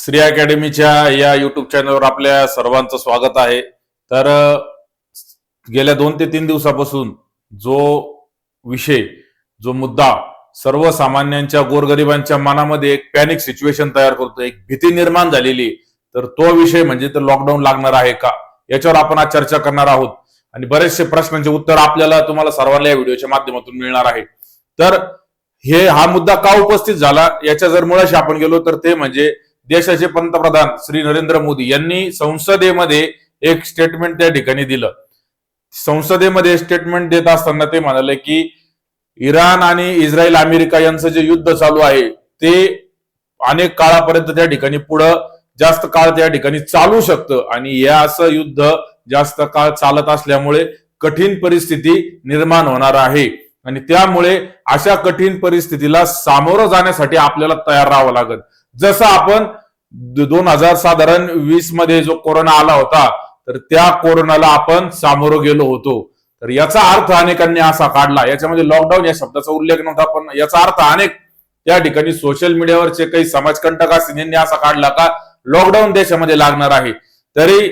श्री अकॅडमीच्या या युट्यूब चॅनलवर आपल्या सर्वांचं स्वागत आहे। तर गेल्या 2 ते 3 दिवसापासून जो मुद्दा सर्वसामान्यांच्या गोरगरिबांच्या मनामध्ये एक पॅनिक सिच्युएशन तयार करतो, एक भीती निर्माण झालेली, तर तो विषय म्हणजे तर लॉकडाऊन लागणार आहे का, याच्यावर आपण आज चर्चा करणार आहोत। आणि बरेचसे प्रश्नांचे उत्तर आपल्याला तुम्हाला सर्वांना या व्हिडिओच्या माध्यमातून मिळणार आहे। तर हा मुद्दा का उपस्थित झाला याच्या जर मुळाशी आपण गेलो तर ते म्हणजे देशाचे पंतप्रधान श्री नरेंद्र मोदी यांनी संसदेमध्ये एक स्टेटमेंट त्या ठिकाणी दिलं। संसदेमध्ये स्टेटमेंट देत असताना ते म्हणाले की इराण आणि इस्रायल अमेरिका यांचं जे युद्ध चालू आहे ते अनेक काळापर्यंत त्या ठिकाणी पुढे जास्त काळ त्या ठिकाणी चालू शकतं, आणि या असं युद्ध जास्त काळ चालत असल्यामुळे कठीण परिस्थिती निर्माण होणार आहे, आणि त्यामुळे अशा कठीण परिस्थितीला सामोरं जाण्यासाठी आपल्याला तयार राहावं लागेल। जसं आपण 2020 मध्ये जो कोरोना आला होता, तर त्या कोरोनाला आपण सामोरं गेलो होतो। तर याचा अर्थ अनेकांनी असा काढला, याच्यामध्ये लॉकडाऊन या शब्दाचा उल्लेख नव्हता, पण याचा अर्थ अनेक त्या ठिकाणी सोशल मीडियावरचे काही समाजकंटक असतील यांनी असा काढला का लॉकडाऊन देशामध्ये लागणार आहे। तरी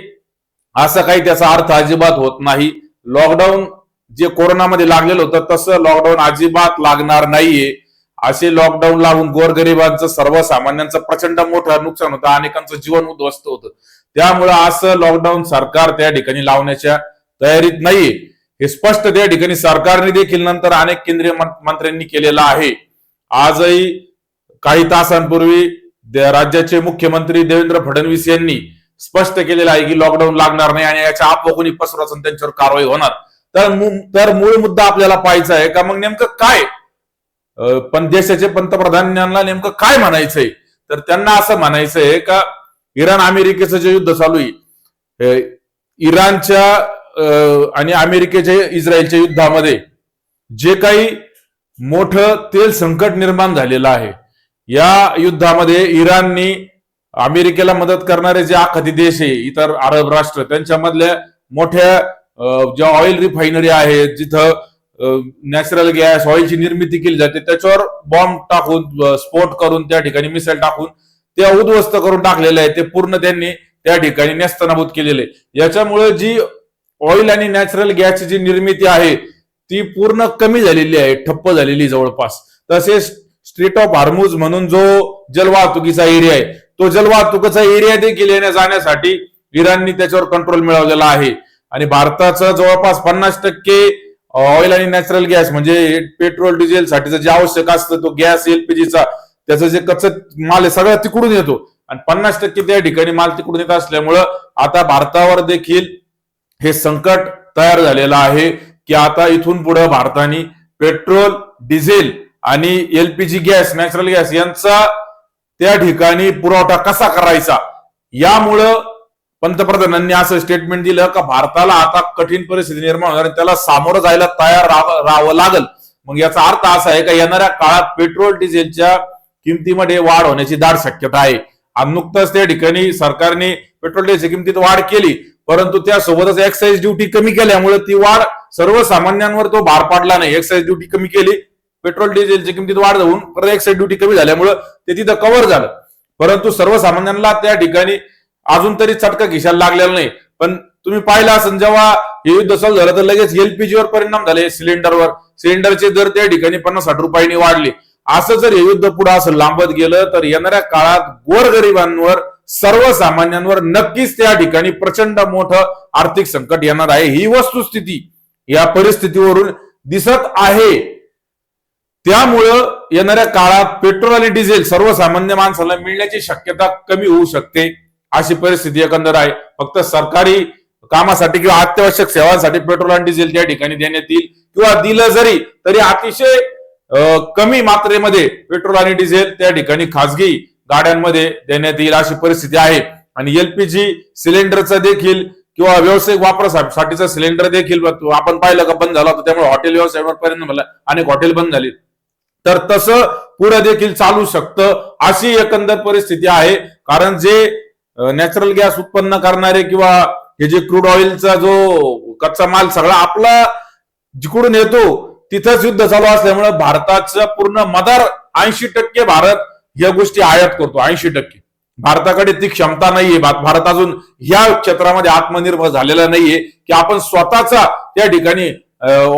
असं काही त्याचा अर्थ अजिबात होत नाही। लॉकडाऊन जे कोरोनामध्ये लागलेलं होतं तसं लॉकडाऊन अजिबात लागणार नाहीये। असे लॉकडाऊन लागून गोरगरिबांचं सर्वसामान्यांचं प्रचंड मोठं नुकसान होतं, अनेकांचं जीवन उद्ध्वस्त होतं। त्यामुळे असं लॉकडाऊन सरकार त्या ठिकाणी लावण्याच्या तयारीत नाहीये, हे स्पष्ट त्या ठिकाणी सरकारने देखील नंतर अनेक केंद्रीय मंत्र्यांनी केलेलं आहे। आजही काही तासांपूर्वी राज्याचे मुख्यमंत्री देवेंद्र फडणवीस यांनी स्पष्ट केलेलं आहे की लॉकडाऊन लागणार नाही, आणि याच्या अफवा कोणी पसरवून त्यांच्यावर कारवाई होणार। तर मूळ मुद्दा आपल्याला पाहायचा आहे का मग नेमकं काय, पण देशाचे पंतप्रधानांना नेमकं काय म्हणायचंय, तर त्यांना असं म्हणायचंय का इराण अमेरिकेचं जे युद्ध चालू आहे, इराणच्या आणि अमेरिकेच्या इस्रायलच्या युद्धामध्ये जे काही मोठं तेल संकट निर्माण झालेलं आहे, या युद्धामध्ये इराणनी अमेरिकेला मदत करणारे जे आखाती देश आहे, इतर अरब राष्ट्र, त्यांच्यामधल्या मोठ्या ज्या ऑइल रिफायनरी आहेत, जिथं नॅचरल गॅस ऑइलची निर्मिती केली जाते, त्याच्यावर बॉम्ब टाकून, स्फोट करून, त्या ठिकाणी मिसाईल टाकून त्या उद्ध्वस्त करून टाकलेले आहे, ते पूर्ण त्यांनी त्या ठिकाणी नेस्तनाबूत केलेले। याच्यामुळे जी ऑइल आणि नॅचरल गॅसची जी निर्मिती आहे ती पूर्ण कमी झालेली आहे, ठप्प झालेली जवळपास। तसेच स्ट्रीट ऑफ हार्मुज म्हणून जो जलवाहतुकीचा एरिया आहे, तो जलवाहतुकीचा एरिया देखील येण्या जाण्यासाठी इराणनी त्याच्यावर कंट्रोल मिळवलेला आहे। आणि भारताचं जवळपास 50% ऑइल आणि नॅचरल गॅस म्हणजे पेट्रोल डिझेल साठीचं जे आवश्यक असतं, तो गॅस एलपीजीचा त्याचं जे कच्चा माल आहे सगळं तिकडून येतो, आणि 50% त्या ठिकाणी माल तिकडून येत असल्यामुळं आता भारतावर देखील हे संकट तयार झालेलं आहे की आता इथून पुढे भारताने पेट्रोल, डिझेल आणि एलपीजी गॅस, नॅचरल गॅस यांचा त्या ठिकाणी पुरवठा कसा करायचा, यामुळं पंतप्रधानांनी असं स्टेटमेंट दिलं का भारताला आता कठीण परिस्थिती निर्माण होणार, त्याला सामोरं जायला तयार राहावं लागल। मग याचा अर्थ असा आहे का येणाऱ्या काळात पेट्रोल डिझेलच्या किमतीमध्ये वाढ होण्याची दाट शक्यता आहे। आणि नुकतंच त्या ठिकाणी सरकारने पेट्रोल डिझेलच्या किमतीत वाढ केली, परंतु त्यासोबतच एक्साईज ड्युटी कमी केल्यामुळे ती वाढ सर्वसामान्यांवर तो भार पडला नाही। एक्साईज ड्युटी कमी केली, पेट्रोल डिझेलच्या किमतीत वाढ होऊन परत एक्साईज ड्युटी कमी झाल्यामुळे ते तिथं कव्हर झालं, परंतु सर्वसामान्यांना त्या ठिकाणी अजून तरी चटका खिशाला लागलेला नाही। पण तुम्ही पाहिलं असेल जेव्हा हे युद्ध चालू झालं तर लगेच एलपीजीवर परिणाम झाले, सिलेंडरचे दर त्या ठिकाणी 50-60 रुपयांनी वाढले। असं जर हे युद्ध पुढे असं लांबत गेलं तर येणाऱ्या काळात गोरगरिबांवर, सर्वसामान्यांवर नक्कीच त्या ठिकाणी प्रचंड मोठं आर्थिक संकट येणार आहे। ही वस्तुस्थिती या परिस्थितीवरून दिसत आहे। त्यामुळं येणाऱ्या काळात पेट्रोल आणि डिझेल सर्वसामान्य माणसाला मिळण्याची शक्यता कमी होऊ शकते, अशी परिस्थिती एकंदर आहे। फक्त सरकारी कामासाठी किंवा अत्यावश्यक सेवांसाठी पेट्रोल आणि डिझेल त्या ठिकाणी देण्यात येईल, किंवा दिलं जरी तरी अतिशय कमी मात्रेमध्ये पेट्रोल आणि डिझेल त्या ठिकाणी खासगी गाड्यांमध्ये देण्यात येईल, अशी परिस्थिती आहे। आणि एलपीजी सिलेंडरचा देखील किंवा व्यावसायिक वापरासाठीचा सिलेंडर देखील आपण पाहिलं का बंद झाला होता, त्यामुळे हॉटेल व्यवसायावर परिणाम झाला, अनेक हॉटेल बंद झाली। तर तसं पुढे देखील चालू शकतं, अशी एकंदर परिस्थिती आहे। कारण जे नॅचरल गॅस उत्पन्न करणारे किंवा हे जे क्रूड ऑइलचा जो कच्चा माल सगळा आपला जिकडून येतो तिथंच युद्ध चालू असल्यामुळे भारताचं पूर्ण मदार 80% भारत या गोष्टी आयात करतो, 80%। भारताकडे ती क्षमता नाहीये, भारत अजून ह्या क्षेत्रामध्ये आत्मनिर्भर झालेला नाहीये की आपण स्वतःचा त्या ठिकाणी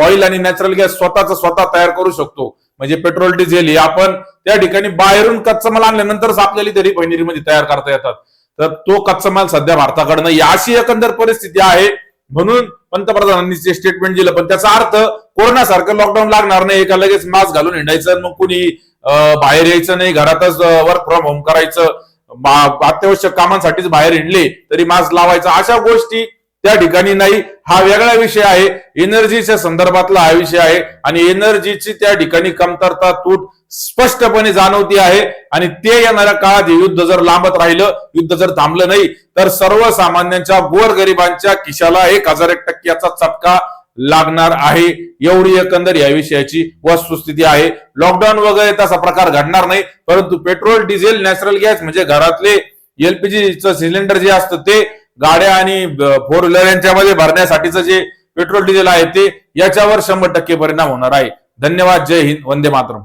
ऑइल आणि नॅचरल गॅस स्वतः तयार करू शकतो. म्हणजे पेट्रोल डिझेल हे आपण त्या ठिकाणी बाहेरून कच्चा माल आणल्यानंतरच आपल्याला इथे रिफायनरीमध्ये तयार करता येतात. तर तो कच्चा माल सध्या भारताकडे नाही, अशी एकंदर परिस्थिती आहे. म्हणून पंतप्रधानांनी जे स्टेटमेंट दिलं, पण त्याचा अर्थ कोरोनासारखं लॉकडाऊन लागणार नाही का लगेच मास्क घालून हिंडायचं, मग कुणी बाहेर यायचं नाही, घरातच वर्क फ्रॉम होम करायचं, अत्यावश्यक कामांसाठीच बाहेर हिंडले तरी मास्क लावायचा, अशा गोष्टी त्या ठिकाणी नाही. हा वेगळा विषय आहे, एनर्जीच्या संदर्भातला हा विषय आहे आणि एनर्जीची त्या ठिकाणी कमतरता तूट स्पष्टपणे जाणवती आहे. आणि ते येणाऱ्या काळात युद्ध जर लांबत राहिलं, युद्ध जर थांबलं नाही तर सर्वसामान्यांच्या गोरगरिबांच्या खिशाला 1001% याचा चटका लागणार आहे. एवढी एकंदर या विषयाची वस्तुस्थिती आहे. लॉकडाऊन वगैरे तसा प्रकार घडणार नाही, परंतु पेट्रोल डिझेल नॅचरल गॅस म्हणजे घरातले एलपीजीचं सिलेंडर जे असतं ते गाड्या आणि फोर व्हीलर यांच्यामध्ये भरण्यासाठीचं जे पेट्रोल डिझेल आहे ते याच्यावर 100% परिणाम होणार आहे. धन्यवाद. जय हिंद. वंदे मातरम.